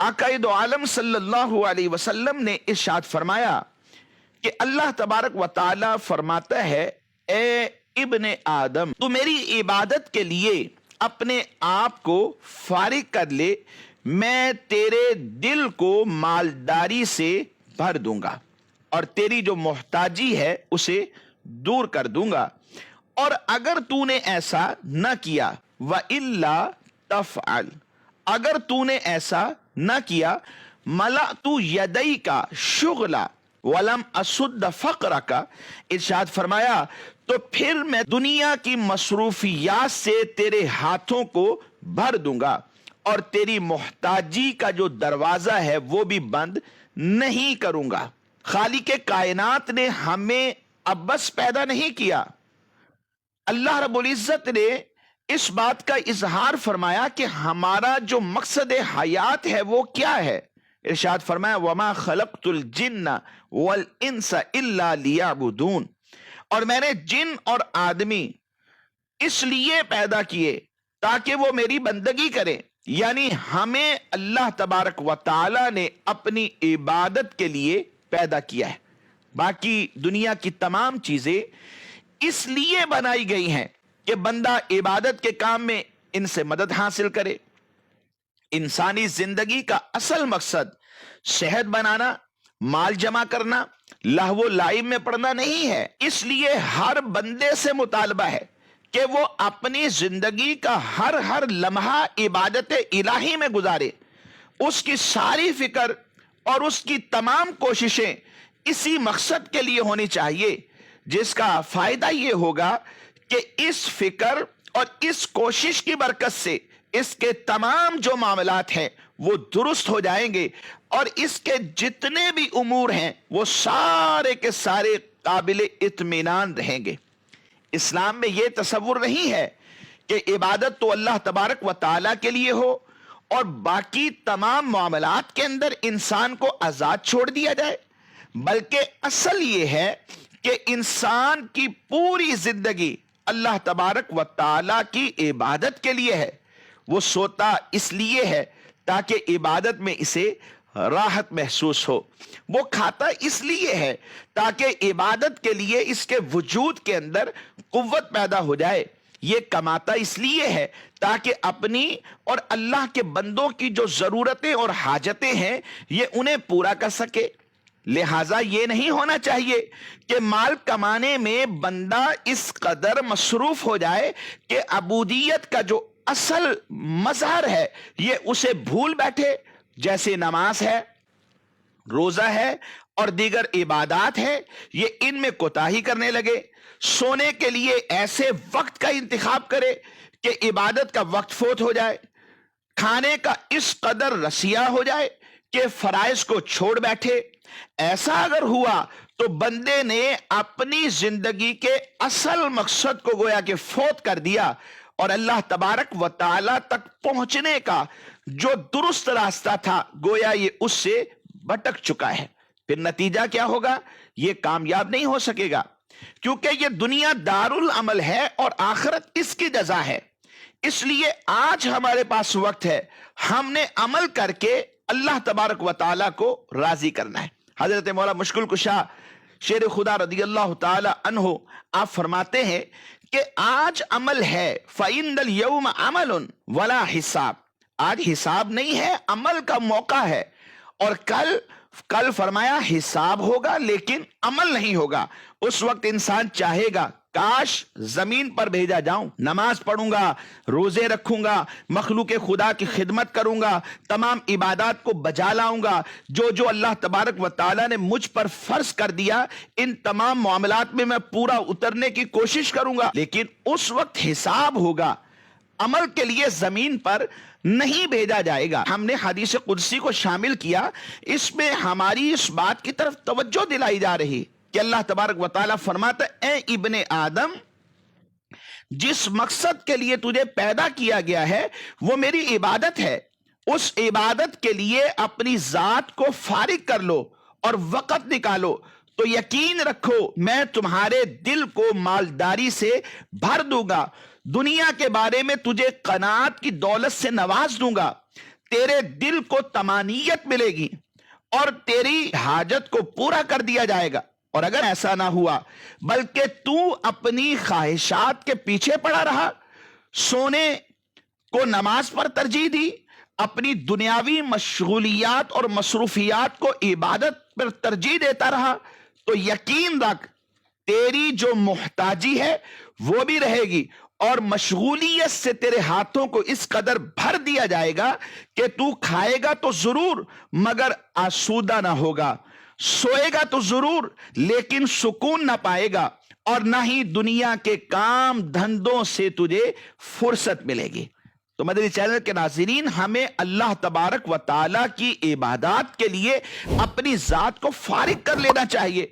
आकाए दो आलम सल्लल्लाहु अलैहि वसल्लम ने इरशाद फरमाया कि अल्लाह तबारक व तआला फरमाता है, ए इब्ने आदम, तू मेरी इबादत के लिए अपने आप को फारिग कर ले, मैं तेरे दिल को मालदारी से भर दूंगा और तेरी जो मोहताजी है उसे दूर कर दूंगा। और अगर तूने ऐसा न किया, व इल्ला तफअल, अगर तूने ऐसा न किया, मला तू यदई का शुगला वलम असुद्द फक्र का, इरशाद फरमाया तो फिर मैं दुनिया की मसरूफियात से तेरे हाथों को भर दूंगा और तेरी मोहताजी का जो दरवाजा है वो भी बंद नहीं करूंगा। खालिक कायनात ने हमें अब्बस पैदा नहीं किया। अल्लाह रब्बुल इज्जत ने इस बात का इजहार फरमाया कि हमारा जो मकसद हयात है वो क्या है। इरशाद फरमाया, वमा खलक़तुल जिन्ना वल इंसा इल्ला लियअबुदून, और मैंने जिन और आदमी इसलिए पैदा किए ताकि वो मेरी बंदगी करें। यानी हमें अल्लाह तबारक व तआला ने अपनी इबादत के लिए पैदा किया है। बाकी दुनिया की तमाम चीजें इसलिए बनाई गई हैं कि बंदा इबादत के काम में इनसे मदद हासिल करे। इंसानी जिंदगी का असल मकसद सेहत बनाना, माल जमा करना, लहवो लाइब में पड़ना नहीं है। इसलिए हर बंदे से मुतालबा है कि वो अपनी जिंदगी का हर लम्हा इबादत इलाही में गुजारे। उसकी सारी फिक्र और उसकी तमाम कोशिशें इसी मकसद के लिए होनी चाहिए, जिसका फायदा ये होगा कि इस फिक्र और इस कोशिश की बरकत से इसके तमाम जो मामलात हैं वो दुरुस्त हो जाएंगे और इसके जितने भी उमूर हैं वो सारे के सारे काबिल इत्मीनान रहेंगे। इस्लाम में यह तसव्वुर नहीं है कि इबादत तो अल्लाह तबारक व तआला के लिए हो और बाकी तमाम मामलात के अंदर इंसान को आजाद छोड़ दिया जाए, बल्कि असल ये है कि इंसान की पूरी जिंदगी अल्लाह तबारक व तआला की इबादत के लिए है। वो सोता इसलिए है ताकि इबादत में इसे राहत महसूस हो, वो खाता इसलिए है ताकि इबादत के लिए इसके वजूद के अंदर कुव्वत पैदा हो जाए, ये कमाता इसलिए है ताकि अपनी और अल्लाह के बंदों की जो जरूरतें और हाजतें हैं ये उन्हें पूरा कर सके। लिहाजा ये नहीं होना चाहिए कि माल कमाने में बंदा इस कदर मसरूफ हो जाए कि अबूदियत का जो असल मजहर है ये उसे भूल बैठे, जैसे नमाज है, रोजा है और दीगर इबादात है, ये इनमें कोताही करने लगे। सोने के लिए ऐसे वक्त का इंतखाब करे कि इबादत का वक्त फोत हो जाए। खाने का इस कदर रसिया हो जाए कि फराइज को छोड़ बैठे। ऐसा अगर हुआ तो बंदे ने अपनी जिंदगी के असल मकसद को गोया कि फोत कर दिया और अल्लाह तबारक व तआला तक पहुंचने का जो दुरुस्त रास्ता था गोया ये उससे भटक चुका है। फिर नतीजा क्या होगा? ये कामयाब नहीं हो सकेगा, क्योंकि ये दुनिया दारुल अमल है और आखिरत इसकी जजा है। इसलिए आज हमारे पास वक्त है, हमने अमल करके अल्लाह तबारक व तआला को राजी करना है। हजरत मौला मुश्किल कुशा शेर खुदा रदियल्लाहु ताला अन्हु आप फरमाते हैं कि आज अमल है, फ़इन्नल यौम अमलुन वला हिसाब, आज हिसाब नहीं है, अमल का मौका है। और कल फरमाया हिसाब होगा लेकिन अमल नहीं होगा। उस वक्त इंसान चाहेगा काश जमीन पर भेजा जाऊं, नमाज पढ़ूंगा, रोजे रखूंगा, मखलूक खुदा की खिदमत करूंगा, तमाम इबादत को बजा लाऊंगा, जो जो अल्लाह तबारक व तआला ने मुझ पर फर्ज कर दिया इन तमाम मामलात में मैं पूरा उतरने की कोशिश करूंगा। लेकिन उस वक्त हिसाब होगा, अमल के लिए जमीन पर नहीं भेजा जाएगा। हमने हदीस कुदसी को शामिल किया, इसमें हमारी इस बात की तरफ तवज्जो दिलाई जा रही कि अल्लाह तबारक व तआला फरमाता है, ए इब्ने आदम, जिस मकसद के लिए तुझे पैदा किया गया है वो मेरी इबादत है, उस इबादत के लिए अपनी जात को फारिग कर लो और वक़्त निकालो, तो यकीन रखो मैं तुम्हारे दिल को मालदारी से भर दूंगा, दुनिया के बारे में तुझे कनात की दौलत से नवाज दूंगा, تیرے دل کو طمانینت ملے گی اور تیری حاجت کو پورا کر دیا جائے گا. اور اگر ایسا نہ ہوا بلکہ تو اپنی خواہشات کے پیچھے پڑا رہا، سونے کو نماز پر ترجیح دی، اپنی دنیاوی مشغولیات اور مصروفیات کو عبادت پر ترجیح دیتا رہا، تو یقین رکھ تیری جو محتاجی ہے وہ بھی رہے گی، اور مشغولیت سے تیرے ہاتھوں کو اس قدر بھر دیا جائے گا کہ تو کھائے گا تو ضرور مگر آسودہ نہ ہوگا، سوئے گا تو ضرور لیکن سکون نہ پائے گا، اور نہ ہی دنیا کے کام دھندوں سے تجھے فرصت ملے گی. تو مدنی چینل کے ناظرین، ہمیں اللہ تبارک و تعالیٰ کی عبادات کے لیے اپنی ذات کو فارغ کر لینا چاہیے.